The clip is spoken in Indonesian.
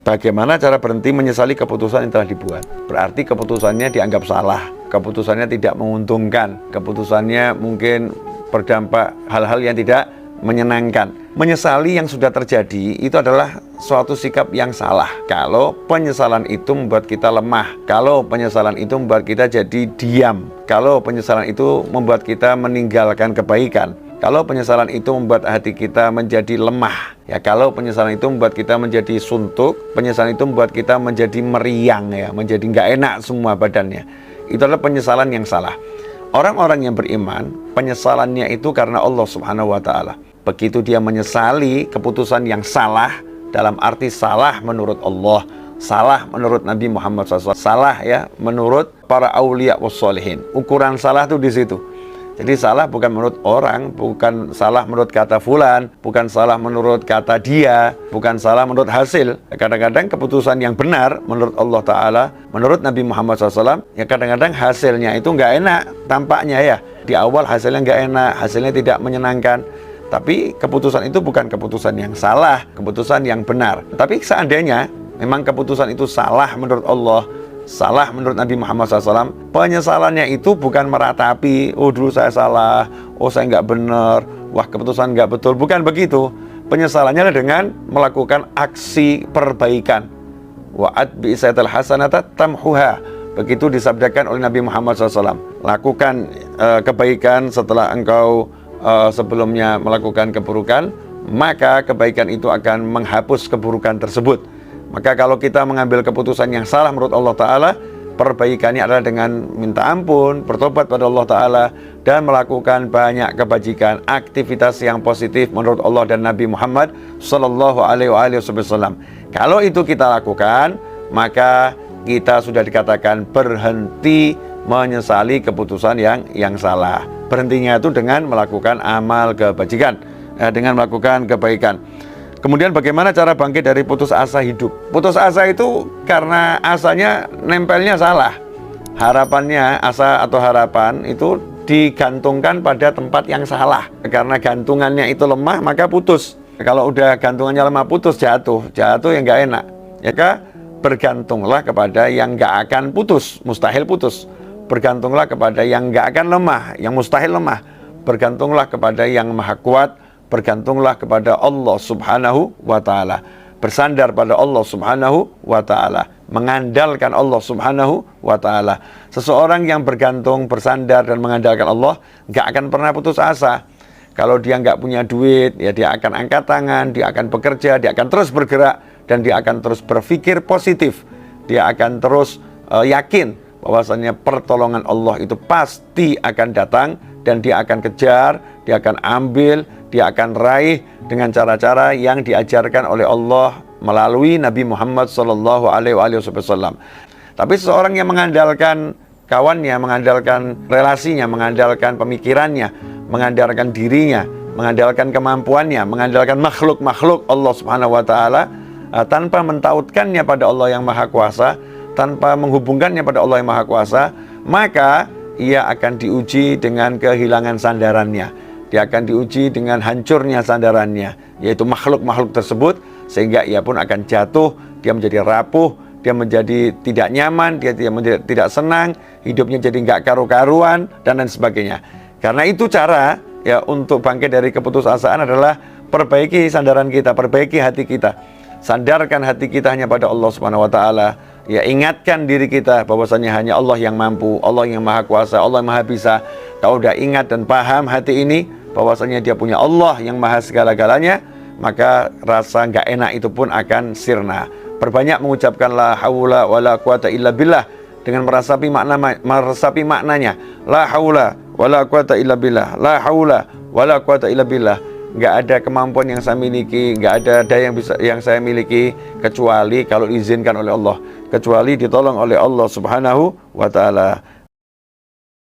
Bagaimana cara berhenti menyesali keputusan yang telah dibuat? Berarti keputusannya dianggap salah, keputusannya tidak menguntungkan, keputusannya mungkin berdampak hal-hal yang tidak menyenangkan. Menyesali yang sudah terjadi itu adalah suatu sikap yang salah. Kalau penyesalan itu membuat kita lemah, kalau penyesalan itu membuat kita jadi diam, kalau penyesalan itu membuat kita meninggalkan kebaikan, kalau penyesalan itu membuat hati kita menjadi lemah, ya kalau penyesalan itu membuat kita menjadi suntuk, penyesalan itu membuat kita menjadi meriang, ya, menjadi nggak enak semua badannya. Itu adalah penyesalan yang salah. Orang-orang yang beriman, penyesalannya itu karena Allah Subhanahu wa Ta'ala. Begitu dia menyesali keputusan yang salah, dalam arti salah menurut Allah, salah menurut Nabi Muhammad SAW, salah ya menurut para aulia wassolihin. Ukuran salah itu di situ. Jadi salah bukan menurut orang, bukan salah menurut kata fulan, bukan salah menurut kata dia, bukan salah menurut hasil. Kadang-kadang keputusan yang benar menurut Allah Ta'ala, menurut Nabi Muhammad SAW, ya kadang-kadang hasilnya itu nggak enak tampaknya ya. Di awal hasilnya nggak enak, hasilnya tidak menyenangkan. Tapi keputusan itu bukan keputusan yang salah, keputusan yang benar. Tapi seandainya memang keputusan itu salah menurut Allah, salah menurut Nabi Muhammad SAW, penyesalannya itu bukan meratapi, oh dulu saya salah, oh saya nggak benar, wah keputusan nggak betul, bukan begitu. Penyesalannya dengan melakukan aksi perbaikan. Wa'ad bi'isaital hasanata tamhuha. Begitu disabdakan oleh Nabi Muhammad SAW. Lakukan kebaikan setelah engkau sebelumnya melakukan keburukan, maka kebaikan itu akan menghapus keburukan tersebut. Maka kalau kita mengambil keputusan yang salah menurut Allah Ta'ala, perbaikannya adalah dengan minta ampun, bertobat pada Allah Ta'ala, dan melakukan banyak kebajikan, aktivitas yang positif menurut Allah dan Nabi Muhammad Sallallahu Alaihi Wasallam. Kalau itu kita lakukan, maka kita sudah dikatakan berhenti menyesali keputusan yang salah. Berhentinya itu dengan melakukan amal kebajikan, dengan melakukan kebaikan. Kemudian bagaimana cara bangkit dari putus asa hidup? Putus asa itu karena asanya nempelnya salah. Harapannya, asa atau harapan itu digantungkan pada tempat yang salah. Karena gantungannya itu lemah, maka putus. Kalau udah gantungannya lemah, putus, jatuh yang nggak enak. Ya, bergantunglah kepada yang nggak akan putus, mustahil putus. Bergantunglah kepada yang nggak akan lemah, yang mustahil lemah. Bergantunglah kepada yang maha kuat, bergantunglah kepada Allah Subhanahu wa Ta'ala. Bersandar pada Allah Subhanahu wa Ta'ala, mengandalkan Allah Subhanahu wa Ta'ala. Seseorang yang bergantung, bersandar dan mengandalkan Allah nggak akan pernah putus asa. Kalau dia nggak punya duit, ya dia akan angkat tangan, dia akan bekerja, dia akan terus bergerak, dan dia akan terus berpikir positif. Dia akan terus yakin bahwasanya pertolongan Allah itu pasti akan datang, dan dia akan kejar, dia akan ambil, dia akan raih dengan cara-cara yang diajarkan oleh Allah melalui Nabi Muhammad Sallallahu Alaihi Wasallam. Tapi seseorang yang mengandalkan kawannya, mengandalkan relasinya, mengandalkan pemikirannya, mengandalkan dirinya, mengandalkan kemampuannya, mengandalkan makhluk-makhluk Allah Subhanahu wa Ta'ala, tanpa mentautkannya pada Allah yang Maha Kuasa, tanpa menghubungkannya pada Allah yang Maha Kuasa, maka ia akan diuji dengan kehilangan sandarannya. Dia akan diuji dengan hancurnya sandarannya, yaitu makhluk-makhluk tersebut, sehingga ia pun akan jatuh, dia menjadi rapuh, dia menjadi tidak nyaman, dia tidak senang, hidupnya jadi nggak karu-karuan, dan lain sebagainya. Karena itu cara ya untuk bangkit dari keputusasaan adalah perbaiki sandaran kita, perbaiki hati kita. Sandarkan hati kita hanya pada Allah Subhanahu wa Ta'ala. Ya, ingatkan diri kita bahwasanya hanya Allah yang mampu, Allah yang Maha Kuasa, Allah yang Maha Bisa. Kalau udah ingat dan paham hati ini bahwasanya dia punya Allah yang Maha segala-galanya, maka rasa nggak enak itu pun akan sirna. Perbanyak mengucapkan la haula wala quwata illa billah dengan meresapi maknanya. La haula wala quwata illa billah. La haula wala quwata illa billah. Nggak ada kemampuan yang saya miliki, nggak ada daya yang saya miliki kecuali kalau diizinkan oleh Allah, kecuali ditolong oleh Allah Subhanahu wa Ta'ala.